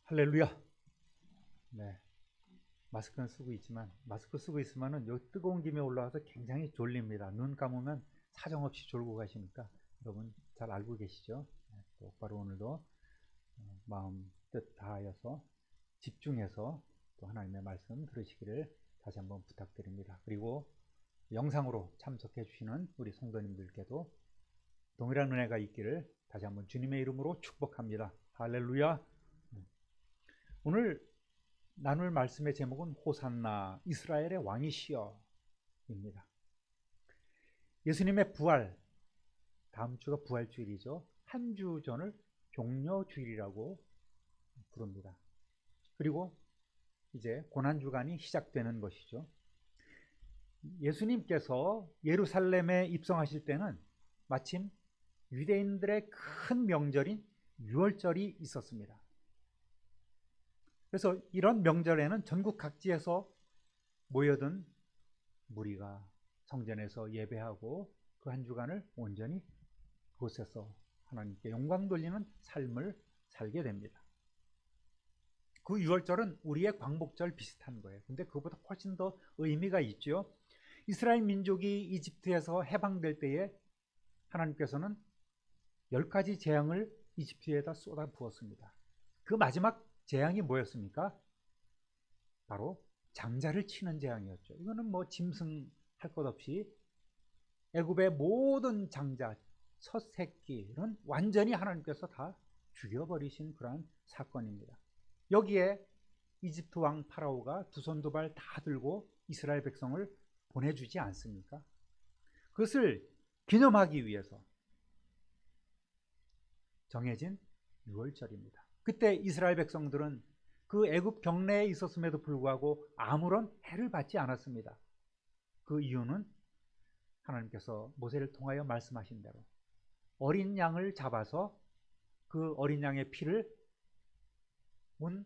할렐루야. 네, 마스크는 쓰고 있지만 마스크 쓰고 있으면은 요 뜨거운 김에 올라와서 굉장히 졸립니다. 눈 감으면 사정없이 졸고 가시니까 여러분 잘 알고 계시죠? 네, 똑바로 오늘도 마음 뜻 다하여서 집중해서 또 하나님의 말씀 들으시기를 다시 한번 부탁드립니다. 그리고 영상으로 참석해 주시는 우리 성도님들께도 동일한 은혜가 있기를 다시 한번 주님의 이름으로 축복합니다. 할렐루야. 오늘 나눌 말씀의 제목은 호산나 이스라엘의 왕이시여 입니다. 예수님의 부활, 다음 주가 부활주일이죠. 한 주 전을 종려주일이라고 부릅니다. 그리고 이제 고난주간이 시작되는 것이죠. 예수님께서 예루살렘에 입성하실 때는 마침 유대인들의 큰 명절인 유월절이 있었습니다. 그래서 이런 명절에는 전국 각지에서 모여든 무리가 성전에서 예배하고 그 한 주간을 온전히 그곳에서 하나님께 영광 돌리는 삶을 살게 됩니다. 그 유월절은 우리의 광복절 비슷한 거예요. 근데 그보다 훨씬 더 의미가 있죠. 이스라엘 민족이 이집트에서 해방될 때에 하나님께서는 10가지 재앙을 이집트에다 쏟아 부었습니다. 그 마지막 재앙이 뭐였습니까? 바로 장자를 치는 재앙이었죠. 이거는 뭐 짐승할 것 없이 애굽의 모든 장자, 첫 새끼는 완전히 하나님께서 다 죽여버리신 그러한 사건입니다. 여기에 이집트 왕 파라오가 두 손 두 발 다 들고 이스라엘 백성을 보내주지 않습니까? 그것을 기념하기 위해서 정해진 유월절입니다. 그때 이스라엘 백성들은 그 애굽 경내에 있었음에도 불구하고 아무런 해를 받지 않았습니다. 그 이유는 하나님께서 모세를 통하여 말씀하신 대로 어린 양을 잡아서 그 어린 양의 피를 문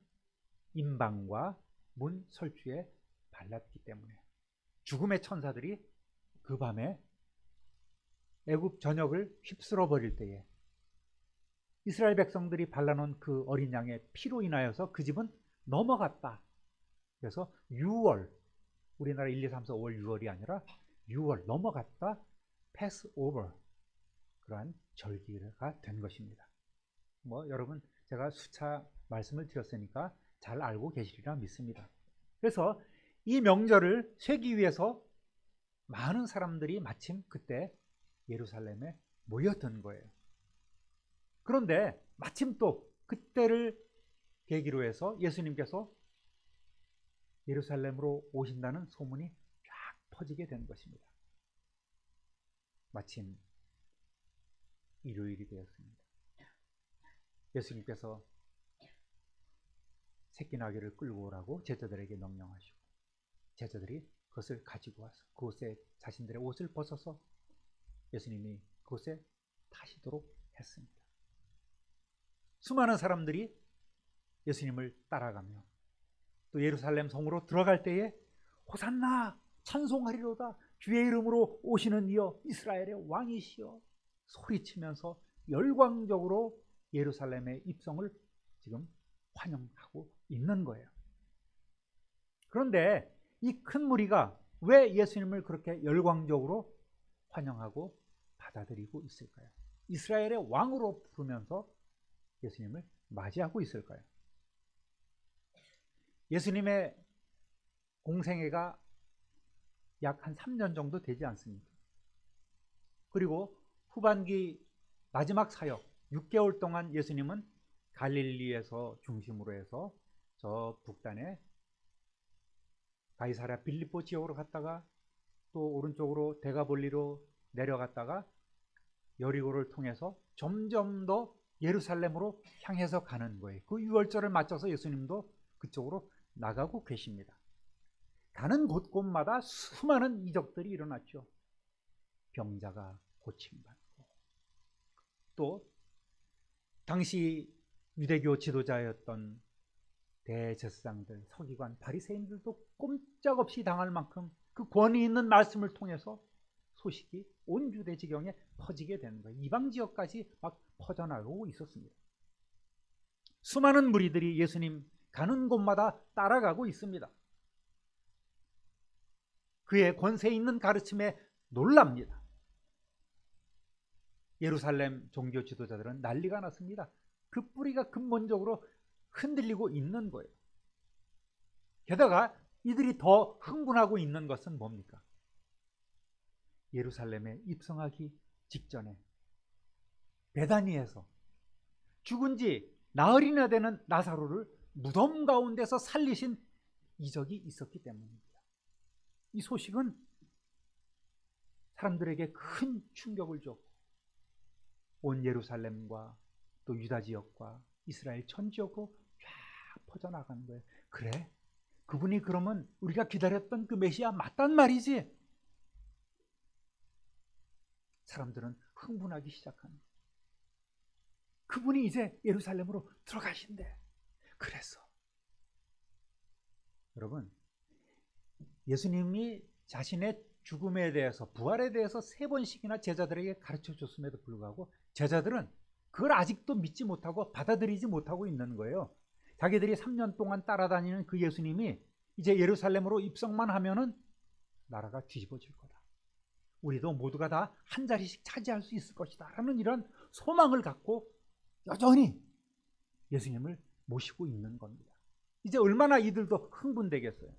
임방과 문 설주에 발랐기 때문에 죽음의 천사들이 그 밤에 애굽 전역을 휩쓸어 버릴 때에 이스라엘 백성들이 발라놓은 그 어린 양의 피로 인하여서 그 집은 넘어갔다. 그래서 6월, 우리나라 1, 2, 3, 4, 5월 6월이 아니라 6월 넘어갔다. 패스 오버, 그러한 절기가 된 것입니다. 뭐 여러분 제가 수차 말씀을 드렸으니까 잘 알고 계시리라 믿습니다. 그래서 이 명절을 쇠기 위해서 많은 사람들이 마침 그때 예루살렘에 모였던 거예요. 그런데 마침 또 그때를 계기로 해서 예수님께서 예루살렘으로 오신다는 소문이 쫙 퍼지게 된 것입니다. 마침 일요일이 되었습니다. 예수님께서 새끼 나귀를 끌고 오라고 제자들에게 명령하시고 제자들이 그것을 가지고 와서 그곳에 자신들의 옷을 벗어서 예수님이 그곳에 타시도록 했습니다. 수많은 사람들이 예수님을 따라가며 또 예루살렘 성으로 들어갈 때에 호산나 찬송하리로다 주의 이름으로 오시는 이여 이스라엘의 왕이시여 소리치면서 열광적으로 예루살렘의 입성을 지금 환영하고 있는 거예요. 그런데 이 큰 무리가 왜 예수님을 그렇게 열광적으로 환영하고 받아들이고 있을까요? 이스라엘의 왕으로 부르면서 예수님을 맞이하고 있을까요? 예수님의 공생애가 약 한 3년 정도 되지 않습니까? 그리고 후반기 마지막 사역 6개월 동안 예수님은 갈릴리에서 중심으로 해서 저 북단에 가이사랴 빌립보 지역으로 갔다가 또 오른쪽으로 데가볼리로 내려갔다가 여리고를 통해서 점점 더 예루살렘으로 향해서 가는 거예요. 그 유월절을 맞춰서 예수님도 그쪽으로 나가고 계십니다. 가는 곳곳마다 수많은 이적들이 일어났죠. 병자가 고침받고 또 당시 유대교 지도자였던 대제사장들, 서기관, 바리새인들도 꼼짝없이 당할 만큼 그 권위 있는 말씀을 통해서 소식이 온 유대 지경에 퍼지게 되는 거예요. 이방 지역까지 막 퍼져나가고 있었습니다. 수많은 무리들이 예수님 가는 곳마다 따라가고 있습니다. 그의 권세 있는 가르침에 놀랍니다. 예루살렘 종교 지도자들은 난리가 났습니다. 그 뿌리가 근본적으로 흔들리고 있는 거예요. 게다가 이들이 더 흥분하고 있는 것은 뭡니까? 예루살렘에 입성하기 직전에 베다니에서 죽은 지 나흘이나 되는 나사로를 무덤 가운데서 살리신 이적이 있었기 때문입니다. 이 소식은 사람들에게 큰 충격을 줬고 온 예루살렘과 또 유다 지역과 이스라엘 전 지역으로 쫙 퍼져나가는 거예요. 그래? 그분이 그러면 우리가 기다렸던 그 메시아 맞단 말이지? 사람들은 흥분하기 시작하는 거예요. 그분이 이제 예루살렘으로 들어가신대. 그래서 여러분, 예수님이 자신의 죽음에 대해서, 부활에 대해서 3번씩이나 제자들에게 가르쳐 줬음에도 불구하고 제자들은 그걸 아직도 믿지 못하고 받아들이지 못하고 있는 거예요. 자기들이 3년 동안 따라다니는 그 예수님이 이제 예루살렘으로 입성만 하면은 나라가 뒤집어질 거다. 우리도 모두가 다 한 자리씩 차지할 수 있을 것이다 라는 이런 소망을 갖고 여전히 예수님을 모시고 있는 겁니다. 이제 얼마나 이들도 흥분되겠어요.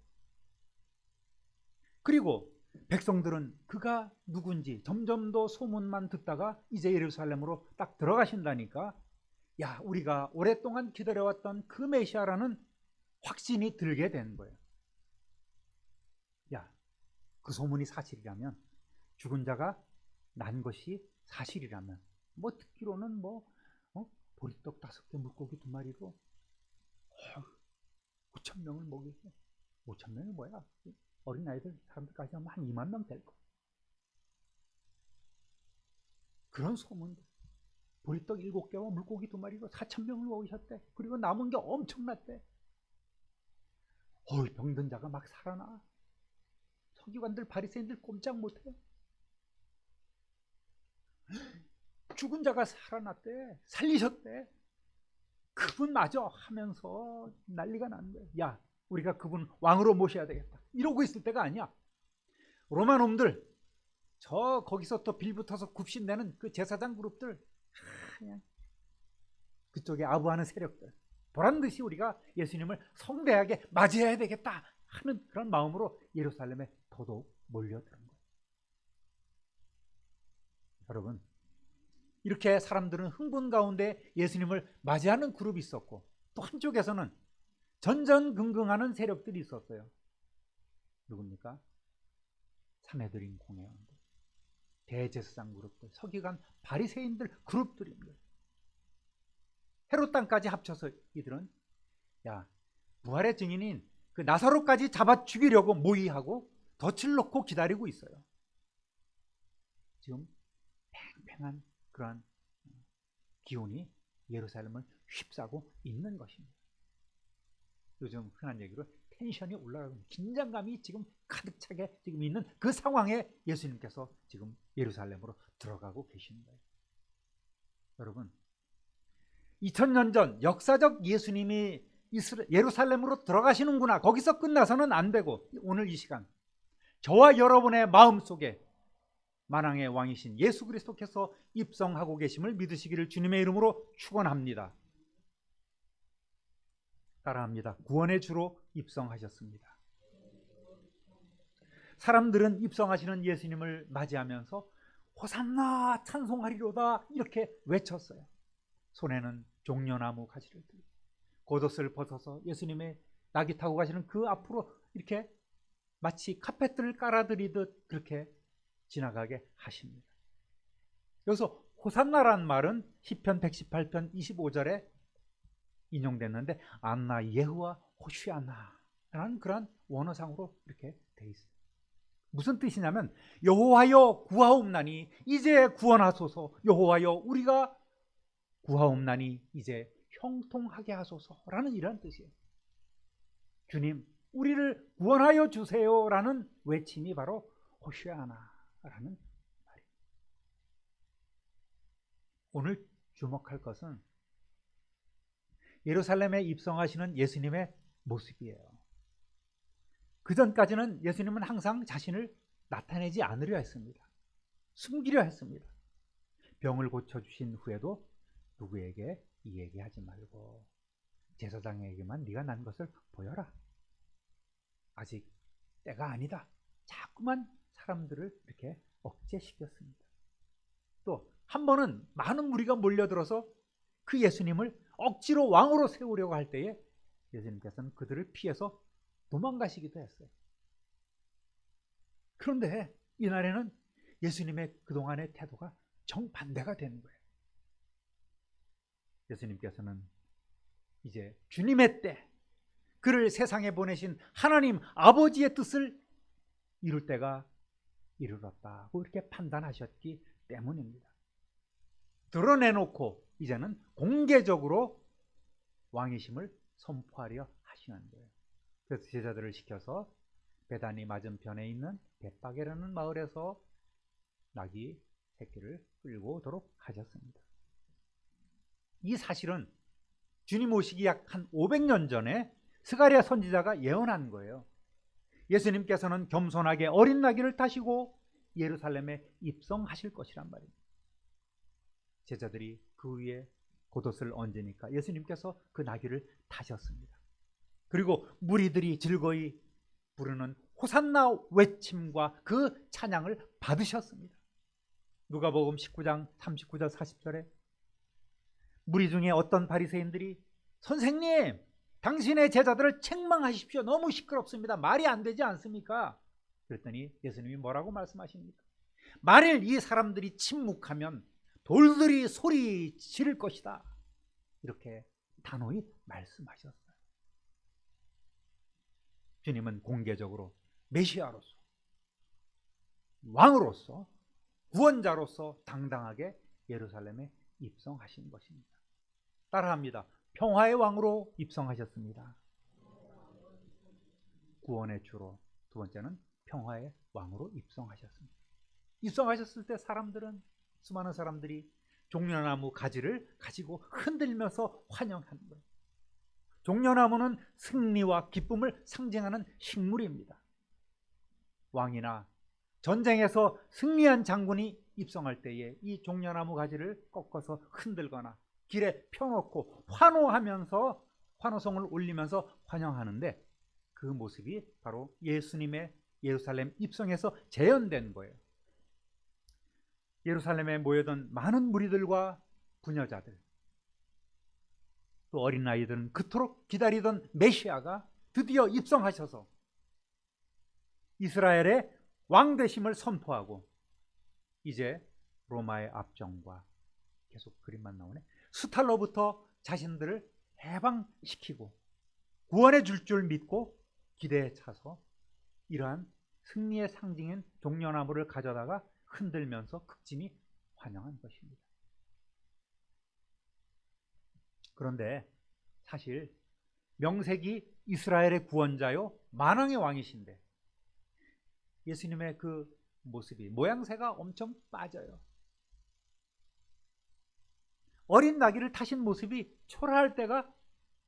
그리고 백성들은 그가 누군지 점점 더 소문만 듣다가 이제 예루살렘으로 딱 들어가신다니까, 야, 우리가 오랫동안 기다려왔던 그 메시아라는 확신이 들게 된 거예요. 야, 그 소문이 사실이라면, 죽은 자가 난 것이 사실이라면, 뭐 듣기로는 보리떡 5개 물고기 2마리로 5,000명을 먹이고, 5,000명이 뭐야? 어린아이들 사람들까지 하면 한 2만 명 될 거. 그런 소문들. 보리떡 7개와 물고기 2마리로 4,000명을 먹이셨대. 그리고 남은 게 엄청났대. 병든 자가 막 살아나. 서기관들 바리새인들 꼼짝 못해. 죽은 자가 살아났대. 살리셨대. 그분 마저 하면서 난리가 난 거야. 야, 우리가 그분 왕으로 모셔야 되겠다. 이러고 있을 때가 아니야. 로마 놈들, 거기서 또 빌붙어서 굽신대는 그 제사장 그룹들, 그냥 그쪽에 아부하는 세력들, 보란듯이 우리가 예수님을 성대하게 맞이해야 되겠다 하는 그런 마음으로 예루살렘에 더더욱 몰려드는 거예요. 여러분, 이렇게 사람들은 흥분 가운데 예수님을 맞이하는 그룹이 있었고, 또 한쪽에서는 전전긍긍하는 세력들이 있었어요. 누굽니까? 사내들인 공회원들, 대제사장 그룹들, 서기관 바리새인들 그룹들입니다. 헤롯 땅까지 합쳐서 이들은, 야, 부활의 증인인 그 나사로까지 잡아 죽이려고 모의하고 덫을 놓고 기다리고 있어요. 지금 팽팽한 그러한 기운이 예루살렘을 휩싸고 있는 것입니다. 요즘 흔한 얘기로 텐션이 올라가고 긴장감이 지금 가득 차게 지금 있는 그 상황에 예수님께서 지금 예루살렘으로 들어가고 계신 거예요. 여러분, 2000년 전 역사적 예수님이 예루살렘으로 들어가시는구나, 거기서 끝나서는 안 되고, 오늘 이 시간 저와 여러분의 마음속에 만왕의 왕이신 예수 그리스도께서 입성하고 계심을 믿으시기를 주님의 이름으로 축원합니다. 따라합니다. 구원의 주로 입성하셨습니다. 사람들은 입성하시는 예수님을 맞이하면서 호산나 찬송하리로다 이렇게 외쳤어요. 손에는 종려나무 가지를 들고 겉옷을 벗어서 예수님의 낙이 타고 가시는 그 앞으로 이렇게 마치 카펫들을 깔아드리듯 그렇게 지나가게 하십니다. 여기서 호산나란 말은 시편 118편 25절에 인용됐는데, 안나 예후와 호시아나라는 그런 원어상으로 이렇게 돼 있어요. 무슨 뜻이냐면, 여호와여 구하옵나니 이제 구원하소서, 여호와여 우리가 구하옵나니 이제 형통하게 하소서라는 이런 뜻이에요. 주님, 우리를 구원하여 주세요라는 외침이 바로 호시아나라는 말이에요. 오늘 주목할 것은 예루살렘에 입성하시는 예수님의 모습이에요. 그 전까지는 예수님은 항상 자신을 나타내지 않으려 했습니다. 숨기려 했습니다. 병을 고쳐주신 후에도 누구에게 이 얘기하지 말고 제사장에게만 네가 난 것을 보여라. 아직 때가 아니다. 자꾸만 사람들을 이렇게 억제시켰습니다. 또 한 번은 많은 무리가 몰려들어서 그 예수님을 억지로 왕으로 세우려고 할 때에 예수님께서는 그들을 피해서 도망가시기도 했어요. 그런데 이날에는 예수님의 그동안의 태도가 정반대가 되는 거예요. 예수님께서는 이제 주님의 때, 그를 세상에 보내신 하나님 아버지의 뜻을 이룰 때가 이르렀다고 이렇게 판단하셨기 때문입니다. 드러내놓고 이제는 공개적으로 왕이심을 선포하려 하시는 거예요. 그래서 제자들을 시켜서 베다니 맞은편에 있는 벳바게라는 마을에서 나귀 새끼를 끌고 오도록 하셨습니다. 이 사실은 주님 오시기 약 한 500년 전에 스가랴 선지자가 예언한 거예요. 예수님께서는 겸손하게 어린 나귀를 타시고 예루살렘에 입성하실 것이란 말입니다. 제자들이 그 위에 겉옷을 얹으니까 예수님께서 그 나귀를 타셨습니다. 그리고 무리들이 즐거이 부르는 호산나 외침과 그 찬양을 받으셨습니다. 누가복음 19장 39절 40절에 무리 중에 어떤 바리새인들이 선생님, 당신의 제자들을 책망하십시오. 너무 시끄럽습니다. 말이 안 되지 않습니까? 그랬더니 예수님이 뭐라고 말씀하십니까? 만일 이 사람들이 침묵하면 돌들이 소리 지를 것이다. 이렇게 단호히 말씀하셨어요. 주님은 공개적으로 메시아로서, 왕으로서, 구원자로서 당당하게 예루살렘에 입성하신 것입니다. 따라합니다. 평화의 왕으로 입성하셨습니다. 구원의 주로, 두 번째는 평화의 왕으로 입성하셨습니다. 입성하셨을 때 수많은 사람들이 종려나무 가지를 가지고 흔들면서 환영하는 거예요. 종려나무는 승리와 기쁨을 상징하는 식물입니다. 왕이나 전쟁에서 승리한 장군이 입성할 때에 이 종려나무 가지를 꺾어서 흔들거나 길에 펴놓고 환호하면서 환호성을 올리면서 환영하는데, 그 모습이 바로 예수님의 예루살렘 입성에서 재현된 거예요. 예루살렘에 모여든 많은 무리들과 부녀자들, 또 어린아이들은 그토록 기다리던 메시아가 드디어 입성하셔서 이스라엘의 왕되심을 선포하고 이제 로마의 압정과, 계속 그림만 나오네, 수탈로부터 자신들을 해방시키고 구원해 줄 줄 믿고 기대에 차서 이러한 승리의 상징인 종려나무를 가져다가 흔들면서 극진히 환영한 것입니다. 그런데 사실 명색이 이스라엘의 구원자요 만왕의 왕이신데 예수님의 그 모습이, 모양새가 엄청 빠져요. 어린 나귀를 타신 모습이 초라할 때가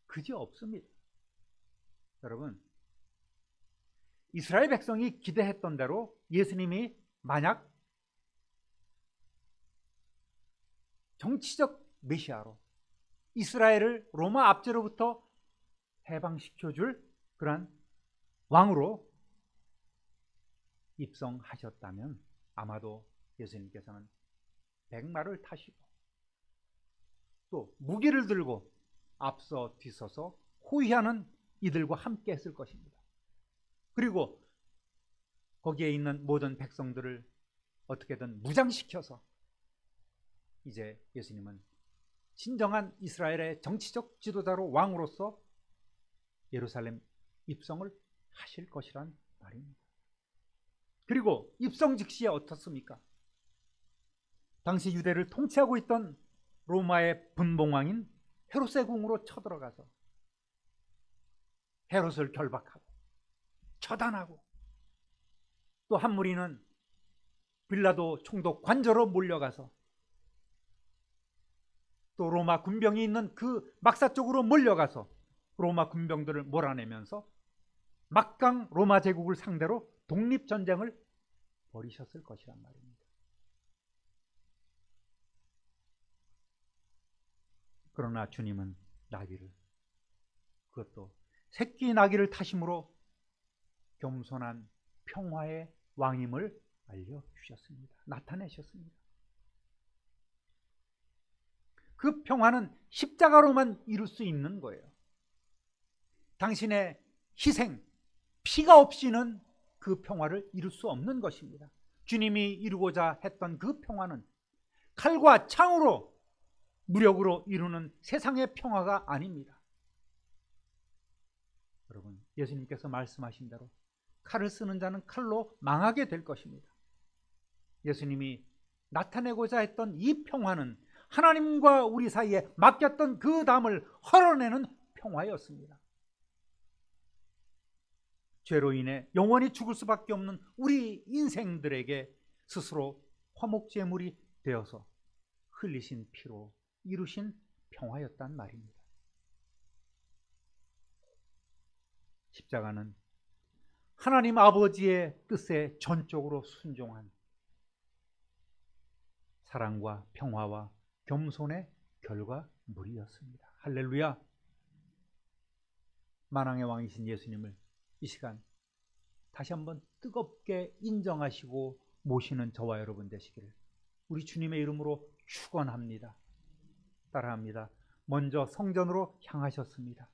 그지 없습니다. 여러분, 이스라엘 백성이 기대했던 대로 예수님이 만약 정치적 메시아로 이스라엘을 로마 압제로부터 해방시켜줄 그러한 왕으로 입성하셨다면 아마도 예수님께서는 백마를 타시고 또 무기를 들고 앞서 뒤서서 호위하는 이들과 함께 했을 것입니다. 그리고 거기에 있는 모든 백성들을 어떻게든 무장시켜서 이제 예수님은 진정한 이스라엘의 정치적 지도자로 왕으로서 예루살렘 입성을 하실 것이란 말입니다. 그리고 입성 즉시에 어떻습니까? 당시 유대를 통치하고 있던 로마의 분봉왕인 헤롯의 궁으로 쳐들어가서 헤롯을 결박하고 처단하고, 또 한 무리는 빌라도 총독 관저로 몰려가서 또 로마 군병이 있는 그 막사 쪽으로 몰려가서 로마 군병들을 몰아내면서 막강 로마 제국을 상대로 독립전쟁을 벌이셨을 것이란 말입니다. 그러나 주님은 나귀를, 그것도 새끼 나귀를 타심으로 겸손한 평화의 왕임을 알려주셨습니다. 나타내셨습니다. 그 평화는 십자가로만 이룰 수 있는 거예요. 당신의 희생, 피가 없이는 그 평화를 이룰 수 없는 것입니다. 주님이 이루고자 했던 그 평화는 칼과 창으로, 무력으로 이루는 세상의 평화가 아닙니다. 여러분, 예수님께서 말씀하신 대로 칼을 쓰는 자는 칼로 망하게 될 것입니다. 예수님이 나타내고자 했던 이 평화는 하나님과 우리 사이에 맡겼던 그 담을 헐어내는 평화였습니다. 죄로 인해 영원히 죽을 수밖에 없는 우리 인생들에게 스스로 화목제물이 되어서 흘리신 피로 이루신 평화였단 말입니다. 십자가는 하나님 아버지의 뜻에 전적으로 순종한 사랑과 평화와 겸손의 결과물이었습니다. 할렐루야. 만왕의 왕이신 예수님을 이 시간 다시 한번 뜨겁게 인정하시고 모시는 저와 여러분 되시기를 우리 주님의 이름으로 축원합니다. 따라합니다. 먼저 성전으로 향하셨습니다.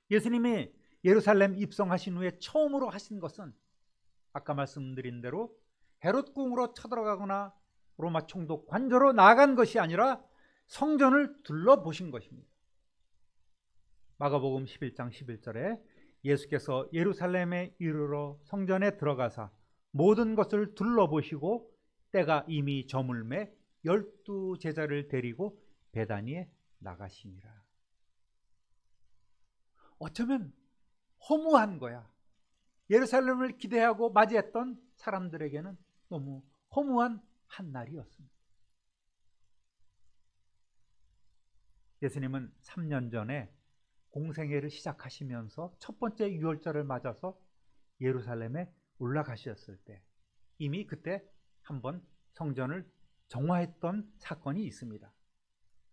예수님이 예루살렘 입성하신 후에 처음으로 하신 것은 아까 말씀드린 대로 헤롯궁으로 쳐들어가거나 로마 총독 관저로 나간 것이 아니라 성전을 둘러보신 것입니다. 마가복음 11장 11절에 예수께서 예루살렘에 이르러 성전에 들어가사 모든 것을 둘러보시고 때가 이미 저물매 12 제자를 데리고 베다니에 나가시니라. 어쩌면 허무한 거야. 예루살렘을 기대하고 맞이했던 사람들에게는 너무 허무한 한 날이었습니다. 예수님은 3년 전에 공생애를 시작하시면서 첫 번째 유월절을 맞아서 예루살렘에 올라가셨을 때 이미 그때 한번 성전을 정화했던 사건이 있습니다.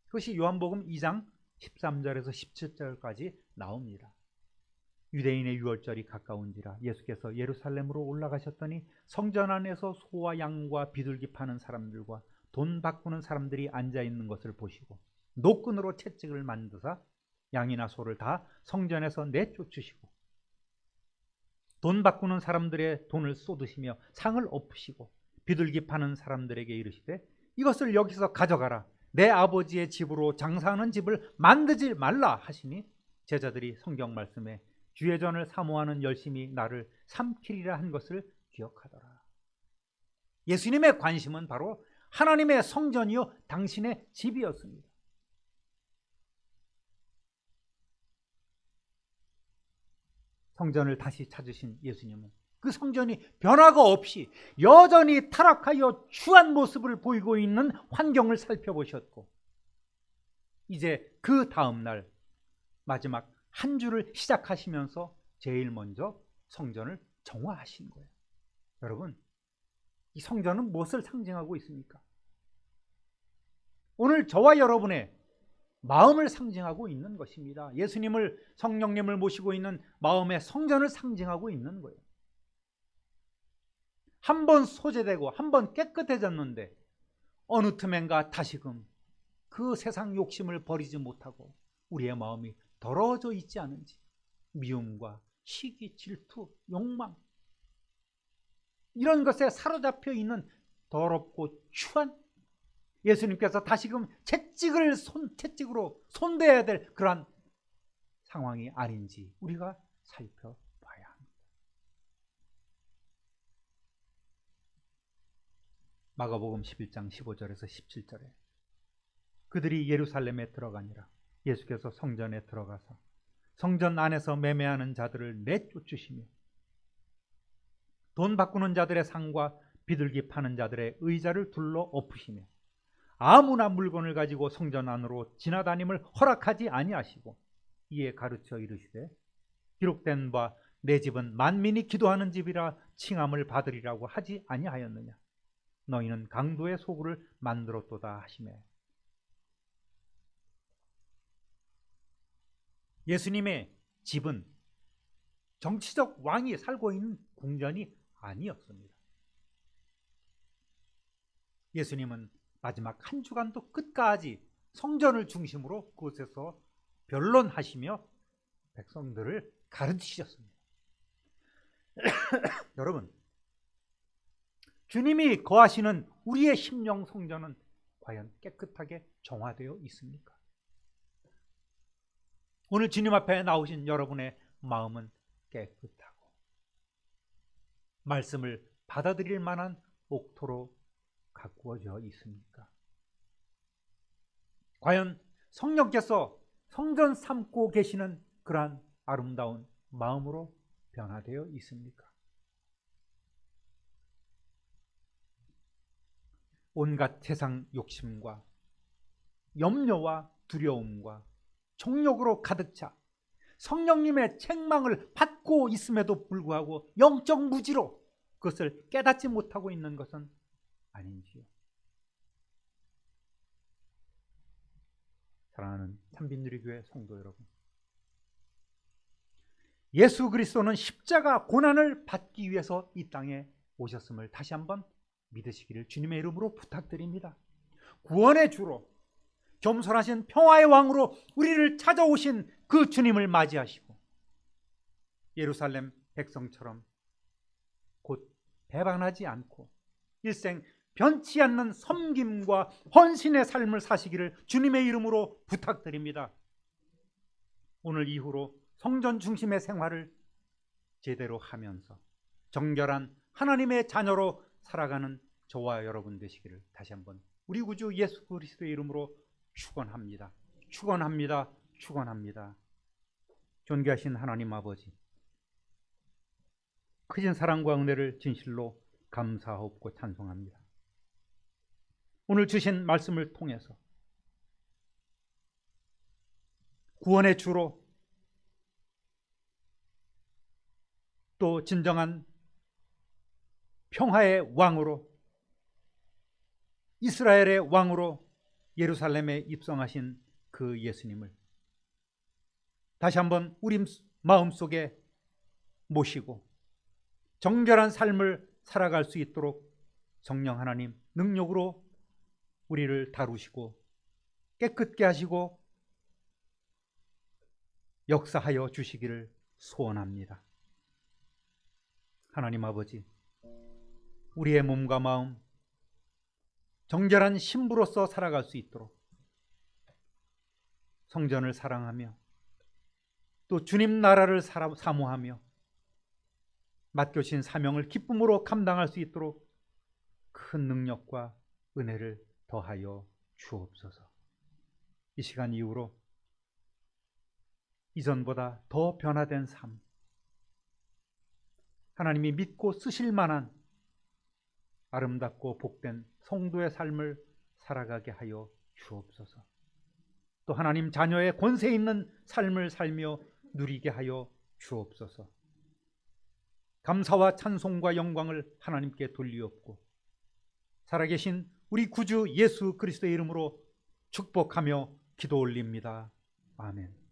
그것이 요한복음 2장 13절에서 17절까지 나옵니다. 유대인의 유월절이 가까운지라 예수께서 예루살렘으로 올라가셨더니 성전 안에서 소와 양과 비둘기 파는 사람들과 돈 바꾸는 사람들이 앉아있는 것을 보시고 노끈으로 채찍을 만드사 양이나 소를 다 성전에서 내쫓으시고 돈 바꾸는 사람들의 돈을 쏟으시며 상을 엎으시고 비둘기 파는 사람들에게 이르시되 이것을 여기서 가져가라. 내 아버지의 집으로 장사하는 집을 만들지 말라 하시니 제자들이 성경 말씀에 주의 전을 사모하는 열심히 나를 삼키리라 한 것을 기억하더라. 예수님의 관심은 바로 하나님의 성전이요 당신의 집이었습니다. 성전을 다시 찾으신 예수님은 그 성전이 변화가 없이 여전히 타락하여 추한 모습을 보이고 있는 환경을 살펴보셨고 이제 그 다음 날 마지막 한 주를 시작하시면서 제일 먼저 성전을 정화하신 거예요. 여러분, 이 성전은 무엇을 상징하고 있습니까? 오늘 저와 여러분의 마음을 상징하고 있는 것입니다. 예수님을, 성령님을 모시고 있는 마음의 성전을 상징하고 있는 거예요. 한 번 소재되고 한 번 깨끗해졌는데 어느 틈엔가 다시금 그 세상 욕심을 버리지 못하고 우리의 마음이 더러워져 있지 않은지 미움과 시기, 질투, 욕망 이런 것에 사로잡혀 있는 더럽고 추한 예수님께서 다시금 채찍으로 손대야 될 그러한 상황이 아닌지 우리가 살펴봐야 합니다. 마가복음 11장 15절에서 17절에 그들이 예루살렘에 들어가니라. 예수께서 성전에 들어가서 성전 안에서 매매하는 자들을 내쫓으시며 돈 바꾸는 자들의 상과 비둘기 파는 자들의 의자를 둘러 엎으시며 아무나 물건을 가지고 성전 안으로 지나다님을 허락하지 아니하시고 이에 가르쳐 이르시되 기록된 바 내 집은 만민이 기도하는 집이라 칭함을 받으리라고 하지 아니하였느냐. 너희는 강도의 소굴을 만들었도다 하시매. 예수님의 집은 정치적 왕이 살고 있는 궁전이 아니었습니다. 예수님은 마지막 한 주간도 끝까지 성전을 중심으로 그곳에서 변론하시며 백성들을 가르치셨습니다. 여러분, 주님이 거하시는 우리의 심령 성전은 과연 깨끗하게 정화되어 있습니까? 오늘 주님 앞에 나오신 여러분의 마음은 깨끗하고 말씀을 받아들일 만한 옥토로 가꾸어져 있습니까? 과연 성령께서 성전 삼고 계시는 그러한 아름다운 마음으로 변화되어 있습니까? 온갖 세상 욕심과 염려와 두려움과 정욕으로 가득 차 성령님의 책망을 받고 있음에도 불구하고 영적 무지로 그것을 깨닫지 못하고 있는 것은 아닌지요. 사랑하는 참빈누리교회 성도 여러분, 예수 그리스도는 십자가 고난을 받기 위해서 이 땅에 오셨음을 다시 한번 믿으시기를 주님의 이름으로 부탁드립니다. 구원의 주로 겸손하신 평화의 왕으로 우리를 찾아오신 그 주님을 맞이하시고 예루살렘 백성처럼 곧 배반하지 않고 일생 변치 않는 섬김과 헌신의 삶을 사시기를 주님의 이름으로 부탁드립니다. 오늘 이후로 성전 중심의 생활을 제대로 하면서 정결한 하나님의 자녀로 살아가는 저와 여러분 되시기를 다시 한번 우리 구주 예수 그리스도의 이름으로 축원합니다. 축원합니다. 축원합니다. 존귀하신 하나님 아버지, 크신 사랑과 은혜를 진실로 감사하옵고 찬송합니다. 오늘 주신 말씀을 통해서 구원의 주로 또 진정한 평화의 왕으로 이스라엘의 왕으로 예루살렘에 입성하신 그 예수님을 다시 한번 우리 마음속에 모시고 정결한 삶을 살아갈 수 있도록 성령 하나님 능력으로 우리를 다루시고 깨끗게 하시고 역사하여 주시기를 소원합니다. 하나님 아버지, 우리의 몸과 마음 정결한 신부로서 살아갈 수 있도록 성전을 사랑하며 또 주님 나라를 사모하며 맡겨진 사명을 기쁨으로 감당할 수 있도록 큰 능력과 은혜를 더하여 주옵소서. 이 시간 이후로 이전보다 더 변화된 삶, 하나님이 믿고 쓰실 만한 아름답고 복된 성도의 삶을 살아가게 하여 주옵소서. 또 하나님 자녀의 권세 있는 삶을 살며 누리게 하여 주옵소서. 감사와 찬송과 영광을 하나님께 돌리옵고 살아계신 우리 구주 예수 그리스도의 이름으로 축복하며 기도 올립니다. 아멘.